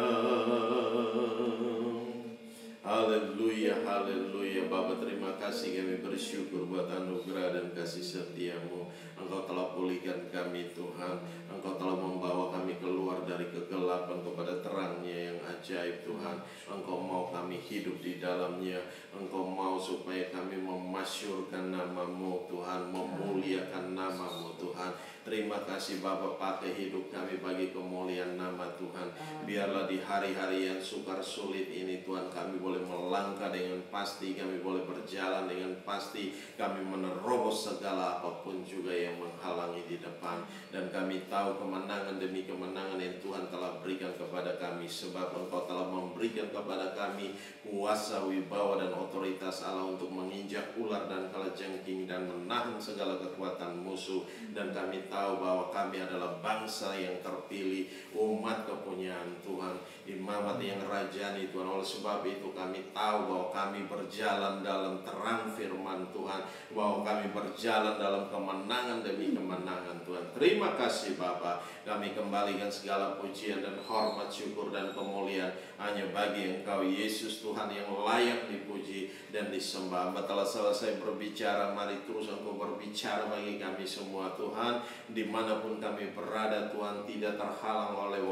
haleluya, haleluya. Bapa, terima kasih, kami bersyukur buat anugerah dan kasih setia-Mu. Engkau telah pulihkan kami Tuhan. Engkau telah membawa kami keluar dari kegelapan kepada terangnya yang ajaib Tuhan. Engkau mau kami hidup di dalamnya. Engkau mau supaya kami memasyurkan nama-Mu Tuhan, memuliakan nama-Mu Tuhan. Terima kasih Bapa, pakai hidup kami bagi kemuliaan nama Tuhan. Biarlah di hari-hari yang sukar sulit ini Tuhan, kami boleh melangkah dengan pasti, kami boleh berjalan dengan pasti, kami menerobos segala apapun juga yang menghalangi di depan. Dan kami tahu kemenangan demi kemenangan yang Tuhan telah berikan kepada kami, sebab Engkau telah memberikan kepada kami kuasa, wibawa dan otoritas Allah untuk menginjak ular dan kalajengking dan menahan segala kekuatan musuh. Dan kami tahu bahwa kami adalah bangsa yang terpilih, umat kepunyaan Tuhan, imamat yang rajani Tuhan. Oleh sebab itu kami tahu bahwa kami berjalan dalam terang firman Tuhan, bahwa kami berjalan dalam kemenangan demi kemenangan Tuhan. Terima kasih Bapa, kami kembalikan segala pujian dan hormat, syukur dan kemuliaan hanya bagi Engkau Yesus Tuhan yang layak dipuji dan disembah. Hamba telah selesai berbicara, mari terus Engkau berbicara bagi kami semua Tuhan. Dimanapun kami berada Tuhan, tidak terhalang oleh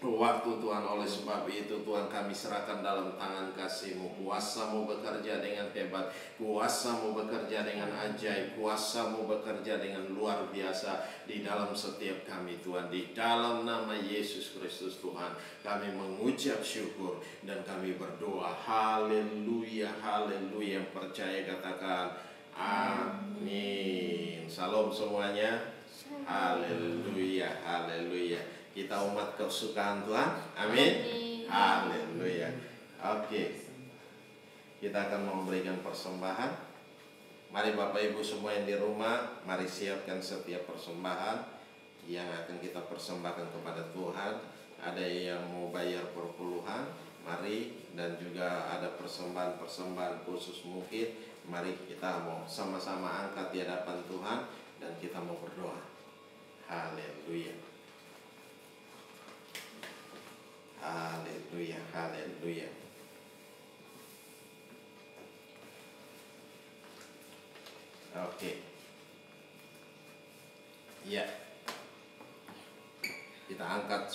waktu Tuhan. Oleh sebab itu Tuhan, kami serahkan dalam tangan kasih-Mu. Kuasa-Mu bekerja dengan hebat, kuasa-Mu bekerja dengan ajaib, kuasa-Mu bekerja dengan luar biasa di dalam setiap kami Tuhan. Di dalam nama Yesus Kristus Tuhan, kami mengucap syukur dan kami berdoa. Haleluya, haleluya. Yang percaya katakan amin. Salam semuanya. Haleluya, haleluya. Kita umat kesukaan Tuhan. Amin. Haleluya. Oke. Kita akan memberikan persembahan. Mari Bapak Ibu semua yang di rumah, mari siapkan setiap persembahan yang akan kita persembahkan kepada Tuhan. Ada yang mau bayar perpuluhan, mari, dan juga ada persembahan-persembahan khusus mungkin. Mari kita mau sama-sama angkat di hadapan Tuhan dan kita mau berdoa. Haleluya. Haleluya, haleluya. Oke. Ya. Kita angkat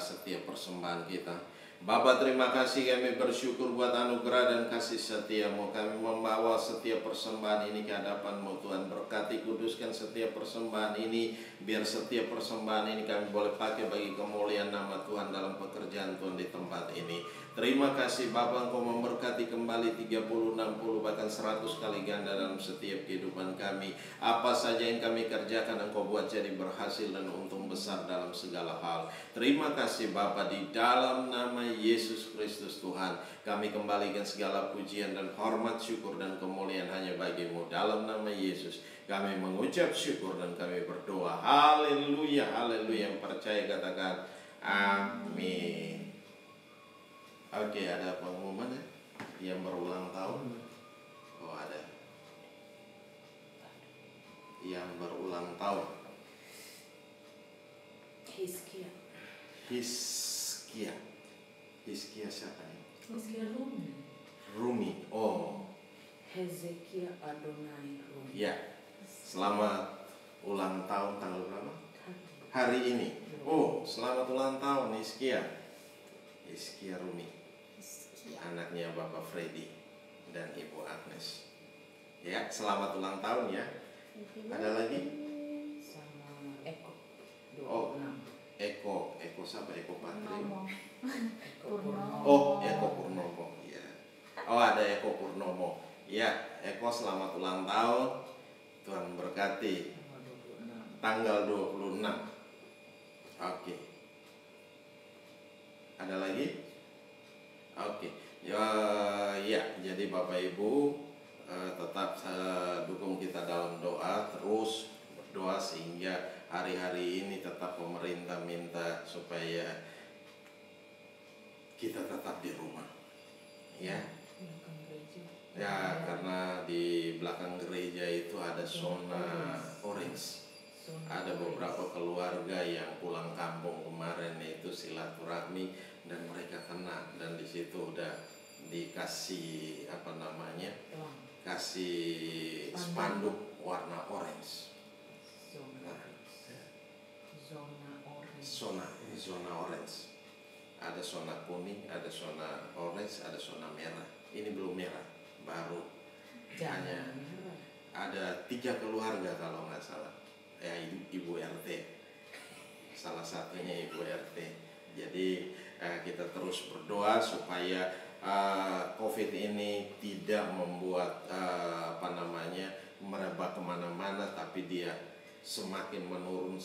setiap persembahan kita. Bapa, terima kasih, kami bersyukur buat anugerah dan kasih setia-Mu. Kami membawa setiap persembahan ini ke hadapan-Mu Tuhan. Berkati, kuduskan setiap persembahan ini, biar setiap persembahan ini kami boleh pakai bagi kemuliaan nama Tuhan dalam pekerjaan Tuhan di tempat ini. Terima kasih Bapa, Engkau memberkati kembali 30, 60, bahkan 100 kali ganda dalam setiap kehidupan kami. Apa saja yang kami kerjakan Engkau buat jadi berhasil dan untung besar dalam segala hal. Terima kasih Bapa, di dalam nama Yesus Kristus Tuhan, kami kembalikan segala pujian dan hormat, syukur dan kemuliaan hanya bagi-Mu. Dalam nama Yesus kami mengucap syukur dan kami berdoa. Haleluya, haleluya. Yang percaya katakan amin. Oke, ada pengumuman ya? Yang berulang tahun? Oh, ada. Yang berulang tahun. Hizkia. Hizkia. Hizkia siapa nih? Hizkia Rumi. Rumi. Oh. Hezekia Adonai Rumi. Ya. Selamat ulang tahun tanggal berapa? Hari ini. Oh, selamat ulang tahun Hizkia. Hizkia Rumi. Anaknya Bapak Freddy dan Ibu Agnes. Ya, selamat ulang tahun ya. Ada lagi? Sama siapa? Eko Patrio. Purnomo. Purnomo. Oh, Eko Purnomo. Ya. Oh, ada Eko Purnomo. Ya, Eko selamat ulang tahun. Tuhan berkati. Tanggal 26. Oke. Ada lagi? Oke. Ya, jadi Bapak Ibu tetap dukung kita dalam doa, terus berdoa sehingga hari-hari ini tetap pemerintah minta supaya kita tetap di rumah. Ya. Ya, karena di belakang gereja itu ada zona orange. Ada beberapa keluarga yang pulang kampung kemarin itu silaturahmi dan mereka kena, dan di situ udah dikasih kasih spanduk warna orange. Zona orange. Ada zona kuning, ada zona orange, ada zona merah. Ini belum merah, baru. Hanya ada 3 keluarga kalau nggak salah. Ya, Ibu RT, salah satunya Ibu RT. Jadi kita terus berdoa supaya COVID ini tidak membuat merebak kemana-mana, tapi dia semakin menurun,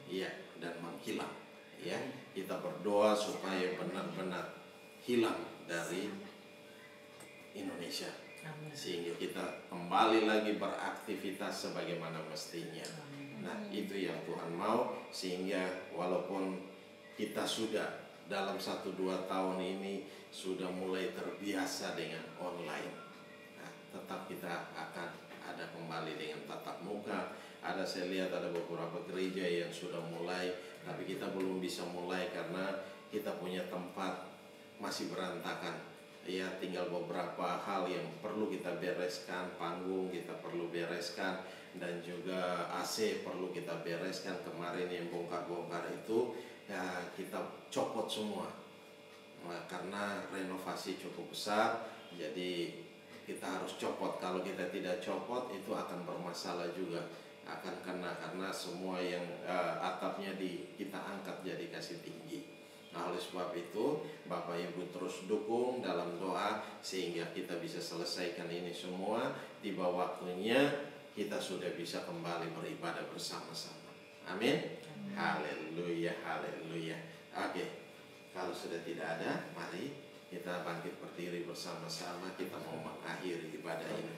iya, dan menghilang. Ya, kita berdoa supaya benar-benar hilang dari Indonesia. Sehingga kita kembali lagi beraktivitas sebagaimana mestinya. Nah, itu yang Tuhan mau, sehingga walaupun kita sudah dalam 1-2 tahun ini sudah mulai terbiasa dengan online, nah, tetap kita akan ada kembali dengan tatap muka. Saya lihat ada beberapa gereja yang sudah mulai, tapi kita belum bisa mulai karena kita punya tempat masih berantakan. Ya, tinggal beberapa hal yang perlu kita bereskan, panggung kita perlu bereskan, dan juga AC perlu kita bereskan. Kemarin yang bongkar-bongkar itu ya kita copot semua, karena renovasi cukup besar, jadi kita harus copot. Kalau kita tidak copot itu akan bermasalah juga, akan kena, karena semua yang atapnya kita angkat jadi kasih tinggi. Nah, oleh sebab itu Bapak Ibu terus dukung dalam doa sehingga kita bisa selesaikan ini semua. Tiba waktunya kita sudah bisa kembali beribadah bersama-sama. Amin. Haleluya, haleluya. Oke, kalau sudah tidak ada, mari kita bangkit berdiri bersama-sama. Kita mau mengakhiri ibadah ini.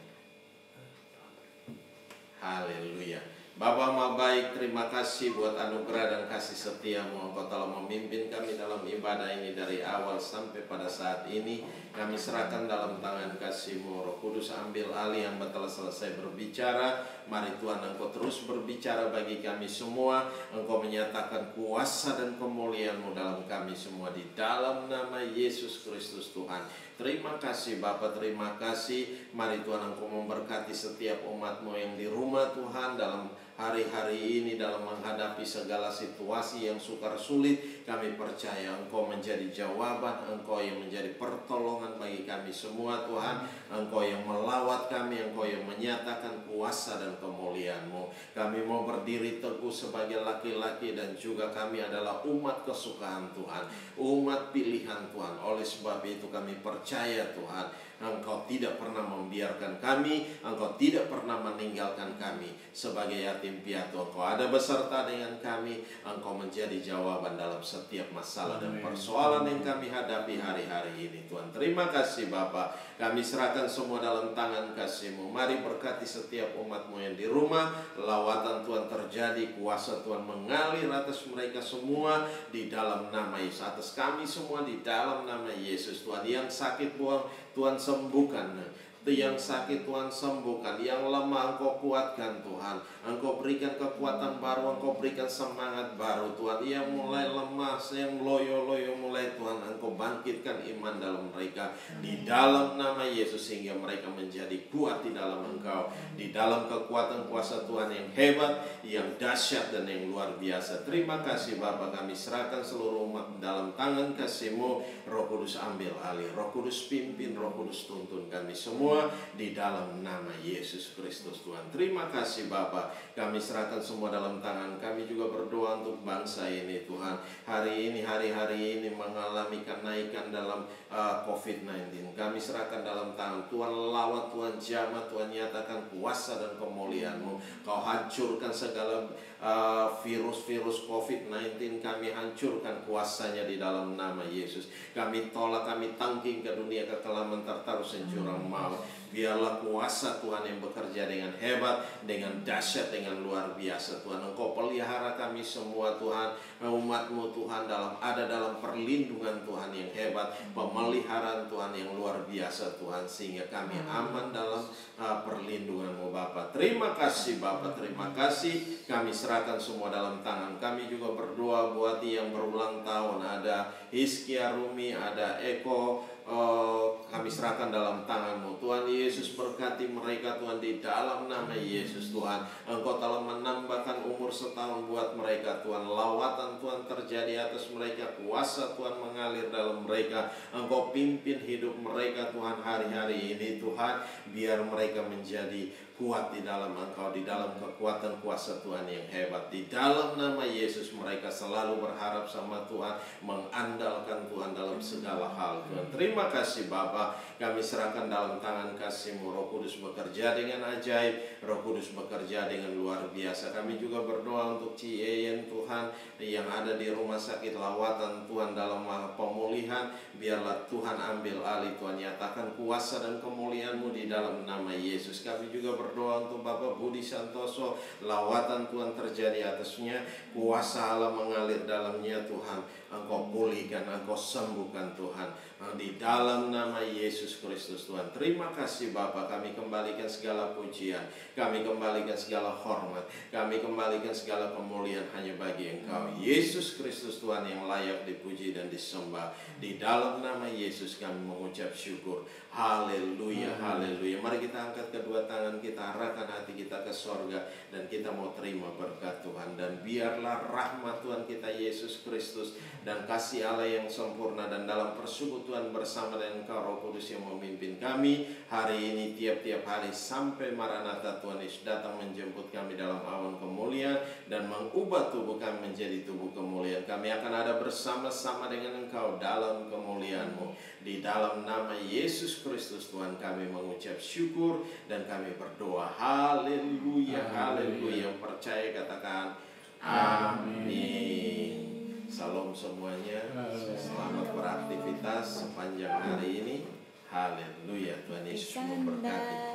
Haleluya. Bapa Maha Baik, terima kasih buat anugerah dan kasih setia-Mu. Engkau telah memimpin kami dalam ibadah ini dari awal sampai pada saat ini. Kami serahkan dalam tangan kasih-Mu. Roh Kudus, ambil alih, hamba telah selesai berbicara. Mari Tuhan, Engkau terus berbicara bagi kami semua. Engkau menyatakan kuasa dan kemuliaan-Mu dalam kami semua, di dalam nama Yesus Kristus Tuhan. Terima kasih Bapa, terima kasih. Mari Tuhan, Engkau memberkati setiap umat-Mu yang di rumah Tuhan dalam hari-hari ini, dalam menghadapi segala situasi yang sukar sulit. Kami percaya Engkau menjadi jawaban, Engkau yang menjadi pertolongan bagi kami semua Tuhan. Engkau yang melawat kami, Engkau yang menyatakan kuasa dan kemuliaan-Mu. Kami mau berdiri teguh sebagai laki-laki, dan juga kami adalah umat kesukaan Tuhan, umat pilihan Tuhan. Oleh sebab itu kami percaya Tuhan, Engkau tidak pernah membiarkan kami, Engkau tidak pernah meninggalkan kami sebagai yatim piatu. Engkau ada beserta dengan kami, Engkau menjadi jawaban dalam setiap masalah dan persoalan yang kami hadapi hari-hari ini Tuhan. Terima kasih Bapa, kami serahkan semua dalam tangan kasih-Mu. Mari berkati setiap umat-Mu yang di rumah. Lawatan Tuhan terjadi, kuasa Tuhan mengalir atas mereka semua di dalam nama Yesus, atas kami semua di dalam nama Yesus Tuhan. Yang sakit Tuhan sembuhkan, yang sakit Tuhan sembuhkan, yang lemah Engkau kuatkan Tuhan. Engkau berikan kekuatan baru, Engkau berikan semangat baru Tuhan. Yang mulai lemah, yang loyo-loyo mulai Tuhan, Engkau bangkitkan iman dalam mereka di dalam nama Yesus, sehingga mereka menjadi kuat di dalam Engkau, di dalam kekuatan kuasa Tuhan yang hebat, yang dahsyat dan yang luar biasa. Terima kasih Bapa, kami serahkan seluruh umat dalam tangan kasih-Mu. Roh Kudus ambil alih, Roh Kudus pimpin, Roh Kudus tuntun kami semua. semua di dalam nama Yesus Kristus Tuhan. Terima kasih Bapa, kami serahkan semua dalam tangan. Kami juga berdoa untuk bangsa ini Tuhan. Hari ini, hari-hari ini mengalami kenaikan dalam COVID-19. Kami serahkan dalam tangan. Tuhan lawat, Tuhan jamah, Tuhan nyatakan kuasa dan kemuliaan-Mu. Kau hancurkan segala virus-virus COVID-19. Kami hancurkan kuasanya di dalam nama Yesus. Kami tolak, kami tangking ke dunia kekelaman tertarus dan jurang maut. Biarlah kuasa Tuhan yang bekerja dengan hebat, dengan dahsyat, dengan luar biasa Tuhan. Engkau pelihara kami semua Tuhan, umat-Mu Tuhan ada dalam perlindungan Tuhan yang hebat, pemeliharaan Tuhan yang luar biasa Tuhan, sehingga kami aman dalam perlindungan-Mu Bapa. Terima kasih Bapa, terima kasih. Kami serahkan semua dalam tangan. Kami juga berdoa buat yang berulang tahun, ada Hizkia Rumi, ada Eko. Kami serahkan dalam tangan-Mu Tuhan Yesus, berkati mereka Tuhan di dalam nama Yesus Tuhan. Engkau telah menambahkan umur setahun buat mereka Tuhan. Lawatan Tuhan terjadi atas mereka, kuasa Tuhan mengalir dalam mereka. Engkau pimpin hidup mereka Tuhan hari-hari ini Tuhan. Biar mereka menjadi kuat di dalam Engkau, di dalam kekuatan kuasa Tuhan yang hebat. Di dalam nama Yesus mereka selalu berharap sama Tuhan, mengandalkan Tuhan dalam segala hal Tuhan. Terima kasih Bapa, kami serahkan dalam tangan kasih-Mu. Roh Kudus bekerja dengan ajaib, Roh Kudus bekerja dengan luar biasa. Kami juga berdoa untuk Ciyen Tuhan yang ada di rumah sakit, lawatan Tuhan dalam pemulihan. Biarlah Tuhan ambil alih Tuhan, nyatakan kuasa dan kemuliaan-Mu di dalam nama Yesus. Kami juga berdoa untuk Bapak Budi Santoso, lawatan Tuhan terjadi atasnya, kuasa Allah mengalir dalamnya Tuhan. Engkau pulihkan, Engkau sembuhkan Tuhan, di dalam nama Yesus Kristus Tuhan. Terima kasih Bapa, kami kembalikan segala pujian, kami kembalikan segala hormat, kami kembalikan segala kemuliaan hanya bagi Engkau Yesus Kristus Tuhan yang layak dipuji dan disembah. Di dalam nama Yesus kami mengucap syukur. Haleluya, haleluya. Mari kita angkat kedua tangan kita, arahkan hati kita ke sorga, dan kita mau terima berkat Tuhan. Dan biarlah rahmat Tuhan kita Yesus Kristus dan kasih Allah yang sempurna dan dalam persekutuan bersama dengan Engkau Roh Kudus yang memimpin kami hari ini, tiap-tiap hari sampai Maranatha Tuhan Yesus datang menjemput kami dalam awan kemuliaan dan mengubah tubuh kami menjadi tubuh kemuliaan. Kami akan ada bersama-sama dengan Engkau dalam kemuliaan-Mu. Di dalam nama Yesus Kristus Tuhan kami mengucap syukur dan kami berdoa. Haleluya, haleluya. Yang percaya katakan amin. Salam semuanya. Selamat beraktivitas sepanjang hari ini. Haleluya. Tuhan Yesus memberkati.